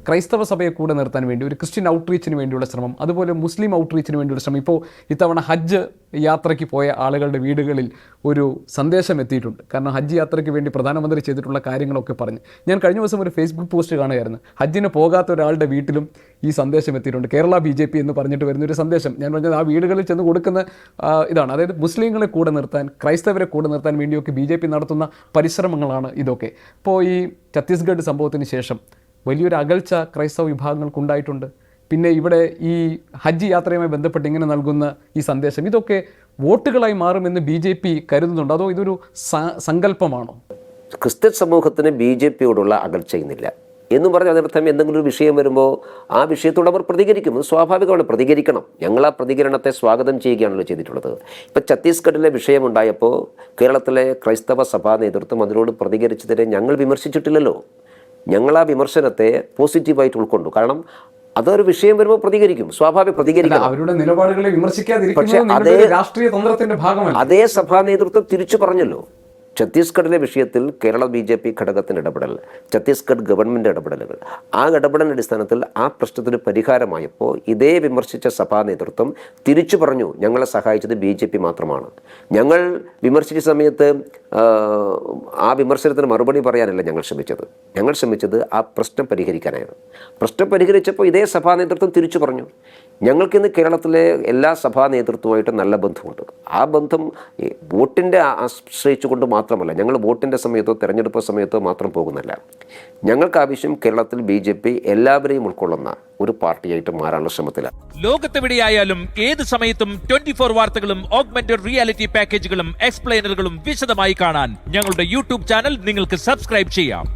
ക്രൈസ്തവ സഭയെ കൂടെ നിർത്താൻ വേണ്ടി ഒരു ക്രിസ്ത്യൻ ഔട്ട്റീച്ചിന് വേണ്ടിയുള്ള ശ്രമം, അതുപോലെ മുസ്ലിം ഔട്ട്റീച്ചിന് വേണ്ടിയുള്ള ശ്രമം. ഇപ്പോൾ ഇത്തവണ ഹജ്ജ് യാത്രയ്ക്ക് പോയ ആളുകളുടെ വീടുകളിൽ ഒരു സന്ദേശം എത്തിയിട്ടുണ്ട്. കാരണം ഹജ്ജ് യാത്രയ്ക്ക് വേണ്ടി പ്രധാനമന്ത്രി ചെയ്തിട്ടുള്ള കാര്യങ്ങളൊക്കെ പറഞ്ഞ് ഞാൻ കഴിഞ്ഞ ദിവസം ഒരു ഫേസ്ബുക്ക് പോസ്റ്റ് കാണുകയായിരുന്നു. ഹജ്ജിന് പോകാത്ത ഒരാളുടെ വീട്ടിലും ഈ സന്ദേശം എത്തിയിട്ടുണ്ട്. കേരള BJP എന്ന് പറഞ്ഞിട്ട് വരുന്നൊരു സന്ദേശം. ഞാൻ പറഞ്ഞത് ആ വീടുകളിൽ ചെന്ന് കൊടുക്കുന്ന ഇതാണ്. അതായത് മുസ്ലിങ്ങളെ കൂടെ നിർത്താൻ, ക്രൈസ്തവരെ കൂടെ നിർത്താൻ വേണ്ടിയൊക്കെ BJP നടത്തുന്ന പരിശ്രമങ്ങളാണ് ഇതൊക്കെ. ഇപ്പോൾ ഈ ഛത്തീസ്ഗഡ് സംഭവത്തിന് ശേഷം വലിയൊരു അകൽച്ച ക്രൈസ്തവ വിഭാഗങ്ങൾക്കുണ്ടായിട്ടുണ്ട്. പിന്നെ ഇവിടെ ഈ ഹജ്ജ് യാത്രയുമായി ബന്ധപ്പെട്ട് ഇങ്ങനെ നൽകുന്ന ഈ സന്ദേശം, ഇതൊക്കെ വോട്ടുകളായി മാറുമെന്ന് BJP കരുതുന്നുണ്ട്, അതോ ഇതൊരു സങ്കല്പമാണോ? ക്രിസ്ത്യൻ സമൂഹത്തിന് BJPയോടുള്ള അകൽച്ചയുന്നില്ല എന്നും പറഞ്ഞ് അതിനർത്ഥം എന്തെങ്കിലും ഒരു വിഷയം വരുമ്പോൾ ആ വിഷയത്തോട് അവർ പ്രതികരിക്കും. അത് സ്വാഭാവികമാണ്, പ്രതികരിക്കണം. ഞങ്ങൾ ആ പ്രതികരണത്തെ സ്വാഗതം ചെയ്യുകയാണല്ലോ ചെയ്തിട്ടുള്ളത്. ഇപ്പം ഛത്തീസ്ഗഡിലെ വിഷയമുണ്ടായപ്പോൾ കേരളത്തിലെ ക്രൈസ്തവ സഭാ നേതൃത്വം അതിനോട് പ്രതികരിച്ചതിനെ ഞങ്ങൾ വിമർശിച്ചിട്ടില്ലല്ലോ. ഞങ്ങൾ ആ വിമർശനത്തെ പോസിറ്റീവായിട്ട് ഉൾക്കൊണ്ടു. കാരണം അതൊരു വിഷയം വരുമ്പോൾ പ്രതികരിക്കും, സ്വാഭാവിക പ്രതികരിക്കണം. അവരുടെ നിലപാടുകളെ പക്ഷേ രാഷ്ട്രീയ തന്ത്രത്തിന്റെ ഭാഗമല്ല. അതേ സഭാ നേതൃത്വം തിരിച്ചു പറഞ്ഞല്ലോ. ഛത്തീസ്ഗഡിലെ വിഷയത്തിൽ കേരള BJP ഘടകത്തിൻ്റെ ഇടപെടൽ, ഛത്തീസ്ഗഡ് ഗവൺമെൻറ് ഇടപെടലുകൾ, ആ ഇടപെടലിൻ്റെ അടിസ്ഥാനത്തിൽ ആ പ്രശ്നത്തിന് പരിഹാരമായപ്പോൾ ഇതേ വിമർശിച്ച സഭാ നേതൃത്വം തിരിച്ചു പറഞ്ഞു ഞങ്ങളെ സഹായിച്ചത് BJP മാത്രമാണ്. ഞങ്ങൾ വിമർശിച്ച സമയത്ത് ആ വിമർശനത്തിന് മറുപടി പറയാനല്ല ഞങ്ങൾ ശ്രമിച്ചത് ആ പ്രശ്നം പരിഹരിക്കാനായിരുന്നു. പ്രശ്നം പരിഹരിച്ചപ്പോൾ ഇതേ സഭാ നേതൃത്വം തിരിച്ചു പറഞ്ഞു ഞങ്ങൾക്കിന്ന് കേരളത്തിലെ എല്ലാ സഭാ നേതൃത്വമായിട്ട് നല്ല ബന്ധമുണ്ട്. ആ ബന്ധം വോട്ടിൻ്റെ ആശ്രയിച്ചുകൊണ്ട് മാത്രമല്ല, ഞങ്ങൾ വോട്ടിൻ്റെ സമയത്തോ തെരഞ്ഞെടുപ്പ് സമയത്തോ മാത്രം പോകുന്നില്ല. ഞങ്ങൾക്ക് ആവശ്യം കേരളത്തിൽ BJP എല്ലാവരെയും ഉൾക്കൊള്ളുന്ന ഒരു പാർട്ടിയായിട്ട് മാറാനുള്ള ശ്രമത്തിലാണ്. ലോകത്തെവിടെയായാലും ഏത് സമയത്തും 24 വാർത്തകളും ഓഗ്മെന്റഡ് റിയാലിറ്റി പാക്കേജുകളും എക്സ്പ്ലെയിനറുകളും വിശദമായി കാണാൻ ഞങ്ങളുടെ YouTube ചാനൽ നിങ്ങൾക്ക് സബ്സ്ക്രൈബ് ചെയ്യാം.